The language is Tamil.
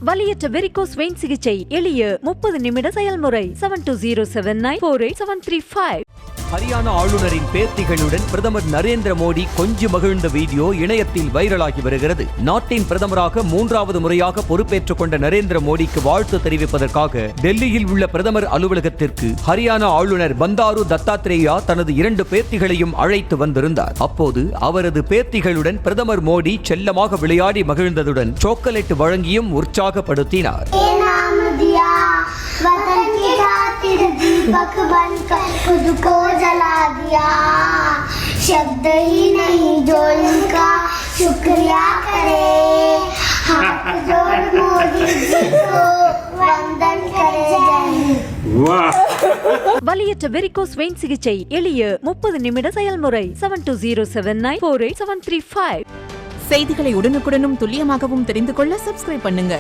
வலியற்ற வெரிகோஸ் வெயின் சிகிச்சை எளிய 30 நிமிட செயல்முறை 7209487335. ஹரியானா ஆளுநரின் பேத்திகளுடன் பிரதமர் நரேந்திர மோடி கொஞ்சி மகிழ்ந்த வீடியோ இணையத்தில் வைரலாகி வருகிறது. நாட்டின் பிரதமராக 3வது முறையாக பொறுப்பேற்றுக் கொண்ட நரேந்திர மோடிக்கு வாழ்த்து தெரிவிப்பதற்காக டெல்லியில் உள்ள பிரதமர் அலுவலகத்திற்கு ஹரியானா ஆளுநர் பந்தாரு தத்தாத்ரேயா தனது 2 பேத்திகளையும் அழைத்து வந்திருந்தார். அப்போது அவரது பேத்திகளுடன் பிரதமர் மோடி செல்லமாக விளையாடி மகிழ்ந்ததுடன் சாக்லேட் வழங்கியும் உற்சாகப்படுத்தினார். वतन की खातिर दीपक बनकर खुद को जला दिया, शब्द ही नहीं जो इनका शुक्रिया करे, हाथ जोड़ मोदी जी को वंदन करे जय. வலியற்ற வெரிகோஸ் வெயின் சிகிச்சை எளிய 30 நிமிட செயல்முறை 7209487335. செய்திகளை உடனுக்குடனும் துல்லியமாகவும் தெரிந்து கொள்ள சப்ஸ்கிரைப் பண்ணுங்க.